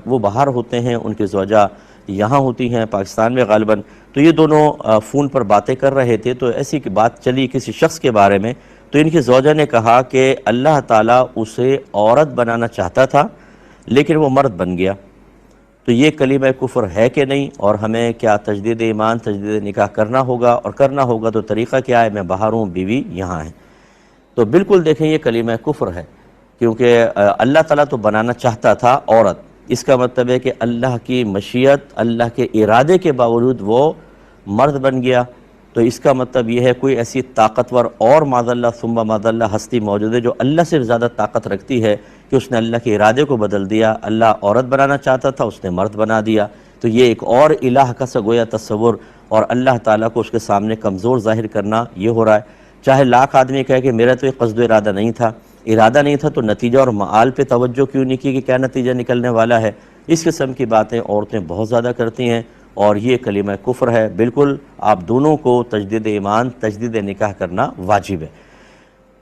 وہ باہر ہوتے ہیں، ان کی زوجہ یہاں ہوتی ہیں پاکستان میں غالباً، تو یہ دونوں فون پر باتیں کر رہے تھے، تو ایسی بات چلی کسی شخص کے بارے میں، تو ان کی زوجہ نے کہا کہ اللہ تعالیٰ اسے عورت بنانا چاہتا تھا لیکن وہ مرد بن گیا، تو یہ کلمہ کفر ہے کہ نہیں، اور ہمیں کیا تجدید ایمان تجدید نکاح کرنا ہوگا، اور کرنا ہوگا تو طریقہ کیا ہے، میں باہر ہوں بیوی یہاں ہے۔ تو بالکل دیکھیں یہ کلمہ کفر ہے، کیونکہ اللہ تعالیٰ تو بنانا چاہتا تھا عورت، اس کا مطلب ہے کہ اللہ کی مشیت، اللہ کے ارادے کے باوجود وہ مرد بن گیا، تو اس کا مطلب یہ ہے کوئی ایسی طاقتور اور معاذ اللہ ثم معاذ اللہ ہستی موجود ہے جو اللہ سے زیادہ طاقت رکھتی ہے کہ اس نے اللہ کے ارادے کو بدل دیا، اللہ عورت بنانا چاہتا تھا اس نے مرد بنا دیا، تو یہ ایک اور الہ کا گویا تصور اور اللہ تعالیٰ کو اس کے سامنے کمزور ظاہر کرنا یہ ہو رہا ہے۔ چاہے لاکھ آدمی کہے کہ میرا تو یہ قصد و ارادہ نہیں تھا تو نتیجہ اور معال پہ توجہ کیوں نہیں کی کہ کیا نتیجہ نکلنے والا ہے، اس قسم کی باتیں عورتیں بہت زیادہ کرتی ہیں، اور یہ کلمہ کفر ہے۔ بالکل آپ دونوں کو تجدید ایمان تجدید نکاح کرنا واجب ہے،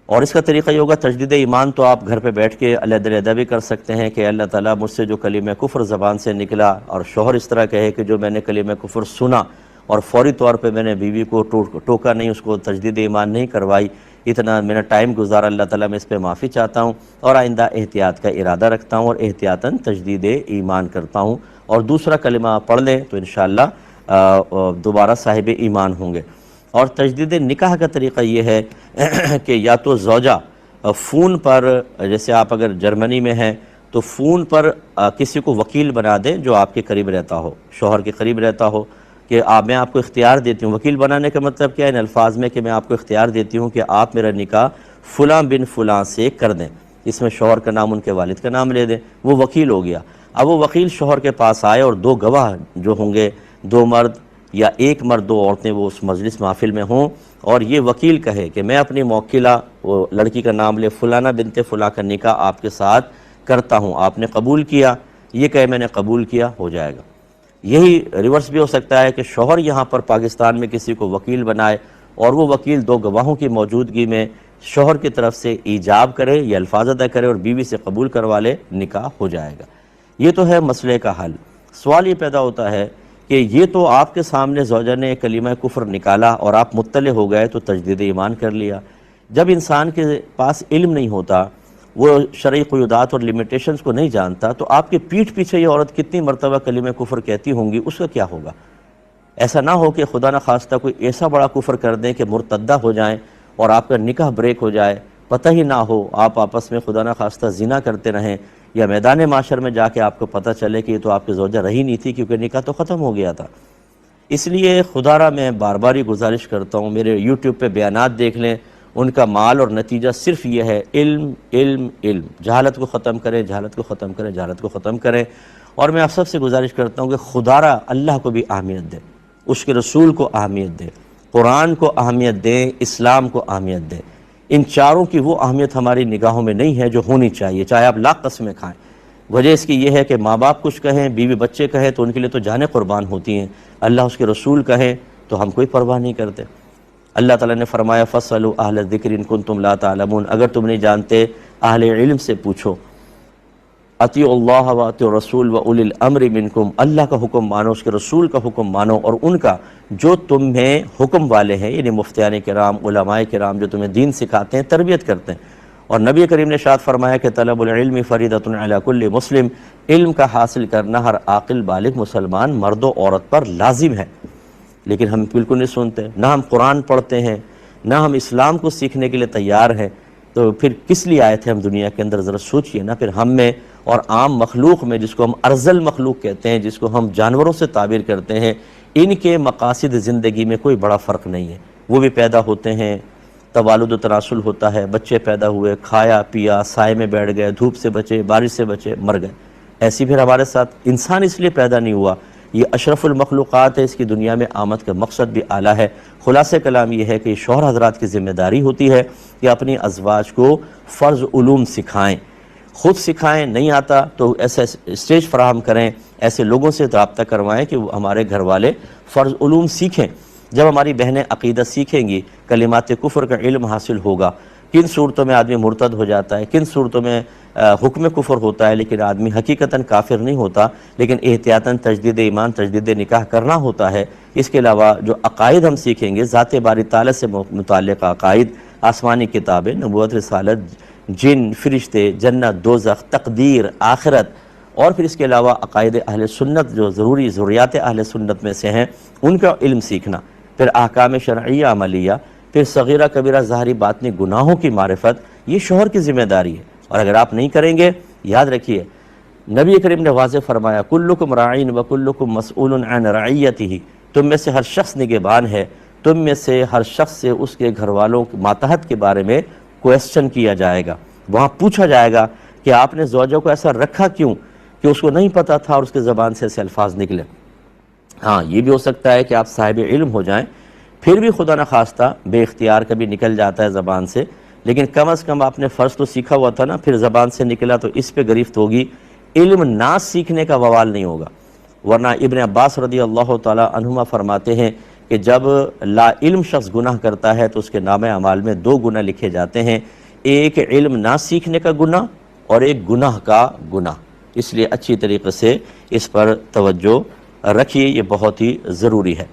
اور اس کا طریقہ یہ ہوگا، تجدید ایمان تو آپ گھر پہ بیٹھ کے علیحدہ بھی کر سکتے ہیں کہ اللہ تعالیٰ مجھ سے جو کلمہ کفر زبان سے نکلا، اور شوہر اس طرح کہے کہ جو میں نے کلمہ کفر سنا اور فوری طور پہ میں نے بیوی کو ٹوکا نہیں، اس کو تجدید ایمان نہیں کروائی، اتنا میں نے ٹائم گزارا، اللہ تعالیٰ میں اس پہ معافی چاہتا ہوں اور آئندہ احتیاط کا ارادہ رکھتا ہوں اور احتیاطاً تجدید ایمان کرتا ہوں، اور دوسرا کلمہ پڑھ لیں تو انشاءاللہ دوبارہ صاحب ایمان ہوں گے۔ اور تجدید نکاح کا طریقہ یہ ہے کہ یا تو زوجہ فون پر، جیسے آپ اگر جرمنی میں ہیں تو فون پر کسی کو وکیل بنا دیں جو آپ کے قریب رہتا ہو، شوہر کے قریب رہتا ہو، کہ میں آپ کو اختیار دیتی ہوں۔ وکیل بنانے کا مطلب کیا ہے ان الفاظ میں، کہ میں آپ کو اختیار دیتی ہوں کہ آپ میرا نکاح فلاں بن فلاں سے کر دیں، اس میں شوہر کا نام ان کے والد کا نام لے دیں، وہ وکیل ہو گیا۔ اب وہ وکیل شوہر کے پاس آئے اور دو گواہ جو ہوں گے، دو مرد یا ایک مرد دو عورتیں، وہ اس مجلس محفل میں ہوں، اور یہ وکیل کہے کہ میں اپنی موکلہ، وہ لڑکی کا نام لے، فلانہ بنت فلاں کا نکاح آپ کے ساتھ کرتا ہوں، آپ نے قبول کیا، یہ کہے میں نے قبول کیا، ہو جائے گا۔ یہی ریورس بھی ہو سکتا ہے کہ شوہر یہاں پر پاکستان میں کسی کو وکیل بنائے اور وہ وکیل دو گواہوں کی موجودگی میں شوہر کی طرف سے ایجاب کرے یا الفاظ ادا کرے اور بیوی سے قبول کروا لے، نکاح ہو جائے گا۔ یہ تو ہے مسئلے کا حل۔ سوال یہ پیدا ہوتا ہے کہ یہ تو آپ کے سامنے زوجہ نے کلمہ کفر نکالا اور آپ مطلع ہو گئے تو تجدید ایمان کر لیا۔ جب انسان کے پاس علم نہیں ہوتا، وہ شرعی قیودات اور لیمیٹیشنز کو نہیں جانتا، تو آپ کے پیٹھ پیچھے یہ عورت کتنی مرتبہ کلمہ کفر کہتی ہوں گی، اس کا کیا ہوگا؟ ایسا نہ ہو کہ خدا نہ خواستہ کوئی ایسا بڑا کفر کر دیں کہ مرتدہ ہو جائیں اور آپ کا نکاح بریک ہو جائے، پتہ ہی نہ ہو، آپ آپس میں خدا نہ خواستہ زنا کرتے رہیں، یا میدان معاشر میں جا کے آپ کو پتہ چلے کہ یہ تو آپ کی زوجہ رہی نہیں تھی کیونکہ نکاح تو ختم ہو گیا تھا۔ اس لیے خدا را میں بار بار یہ گزارش کرتا ہوں، میرے یوٹیوب پہ بیانات دیکھ لیں، ان کا مال اور نتیجہ صرف یہ ہے، علم علم علم، جہالت کو ختم کریں، جہالت کو ختم کریں، جہالت کو ختم کریں۔ اور میں آپ سب سے گزارش کرتا ہوں کہ خدا را اللہ کو بھی اہمیت دیں، اس کے رسول کو اہمیت دیں، قرآن کو اہمیت دیں، اسلام کو اہمیت دیں۔ ان چاروں کی وہ اہمیت ہماری نگاہوں میں نہیں ہے جو ہونی چاہیے، چاہے آپ لاکھ قسمیں کھائیں۔ وجہ اس کی یہ ہے کہ ماں باپ کچھ کہیں، بیوی بچے کہیں تو ان کے لیے تو جانیں قربان ہوتی ہیں، اللہ اس کے رسول کہیں تو ہم کوئی پرواہ نہیں کرتے۔ اللہ تعالیٰ نے فرمایا فَاسْأَلُوا أَهْلَ الذِّكْرِ إِن كُنتُمْ لَا تَعْلَمُونَ، اگر تم نہیں جانتے اہل علم سے پوچھو۔ اطیعوا اللہ وَاطیعوا الرسول وَأُولِي الْأَمْرِ مِنْكُمْ، اللہ کا حکم مانو، اس کے رسول کا حکم مانو، اور ان کا جو تمہیں حکم والے ہیں، یعنی مفتیان کرام، علماء کرام جو تمہیں دین سکھاتے ہیں، تربیت کرتے ہیں۔ اور نبی کریم نے ارشاد فرمایا کہ طلب العلم فریضۃ علی کل مسلم، علم کا حاصل کرنا ہر عاقل بالغ مسلمان مرد و عورت پر لازم ہے۔ لیکن ہم بالکل نہیں سنتے، نہ ہم قرآن پڑھتے ہیں، نہ ہم اسلام کو سیکھنے کے لیے تیار ہیں، تو پھر کس لیے آئے تھے ہم دنیا کے اندر؟ ذرا سوچئے نا۔ پھر ہم میں اور عام مخلوق میں، جس کو ہم ارذل مخلوق کہتے ہیں، جس کو ہم جانوروں سے تعبیر کرتے ہیں، ان کے مقاصد زندگی میں کوئی بڑا فرق نہیں ہے۔ وہ بھی پیدا ہوتے ہیں، توالد و تناسل ہوتا ہے، بچے پیدا ہوئے، کھایا پیا، سائے میں بیٹھ گئے، دھوپ سے بچے، بارش سے بچے، مر گئے۔ ایسی پھر ہمارے ساتھ انسان اس لیے پیدا نہیں ہوا، یہ اشرف المخلوقات ہے، اس کی دنیا میں آمد کا مقصد بھی اعلیٰ ہے۔ خلاصہ کلام یہ ہے کہ شوہر حضرات کی ذمہ داری ہوتی ہے کہ اپنی ازواج کو فرض علوم سکھائیں، خود سکھائیں، نہیں آتا تو ایسا اسٹیج فراہم کریں، ایسے لوگوں سے رابطہ کروائیں کہ وہ ہمارے گھر والے فرض علوم سیکھیں۔ جب ہماری بہنیں عقیدہ سیکھیں گی، کلمات کفر کا علم حاصل ہوگا، کن صورتوں میں آدمی مرتد ہو جاتا ہے، کن صورتوں میں حکم کفر ہوتا ہے لیکن آدمی حقیقتاً کافر نہیں ہوتا، لیکن احتیاطاً تجدید ایمان، تجدید نکاح کرنا ہوتا ہے۔ اس کے علاوہ جو عقائد ہم سیکھیں گے، ذات باری تعالیٰ سے متعلق عقائد، آسمانی کتابیں، نبوت، رسالت، جن، فرشتے، جنت، دوزخ، تقدیر، آخرت، اور پھر اس کے علاوہ عقائد اہل سنت جو ضروری ضروریات اہل سنت میں سے ہیں ان کا علم سیکھنا، پھر احکام شرعیہ عملیہ، پھر صغیرہ کبیرہ ظاہری باطنی گناہوں کی معرفت، یہ شوہر کی ذمہ داری ہے۔ اور اگر آپ نہیں کریں گے، یاد رکھیے نبی کریم نے واضح فرمایا کلکم راعین وکلکم مسئول عن رعیتہ، تم میں سے ہر شخص نگہبان ہے، تم میں سے ہر شخص سے اس کے گھر والوں ماتحت کے بارے میں کویسچن کیا جائے گا، وہاں پوچھا جائے گا کہ آپ نے زوجہ کو ایسا رکھا کیوں کہ اس کو نہیں پتہ تھا اور اس کے زبان سے ایسے الفاظ نکلے۔ ہاں یہ بھی ہو سکتا ہے کہ آپ صاحب علم ہو جائیں، پھر بھی خدا نخواستہ بے اختیار کبھی نکل جاتا ہے زبان سے، لیکن کم از کم آپ نے فرض تو سیکھا ہوا تھا نا، پھر زبان سے نکلا تو اس پہ گرفت ہوگی، علم نہ سیکھنے کا ووال نہیں ہوگا۔ ورنہ ابن عباس رضی اللہ تعالی عنہما فرماتے ہیں کہ جب لا علم شخص گناہ کرتا ہے تو اس کے نامہ اعمال میں 2 گناہ لکھے جاتے ہیں، ایک علم نہ سیکھنے کا گناہ اور ایک گناہ کا گناہ۔ اس لیے اچھی طریقے سے اس پر توجہ رکھیے، یہ بہت ہی ضروری ہے۔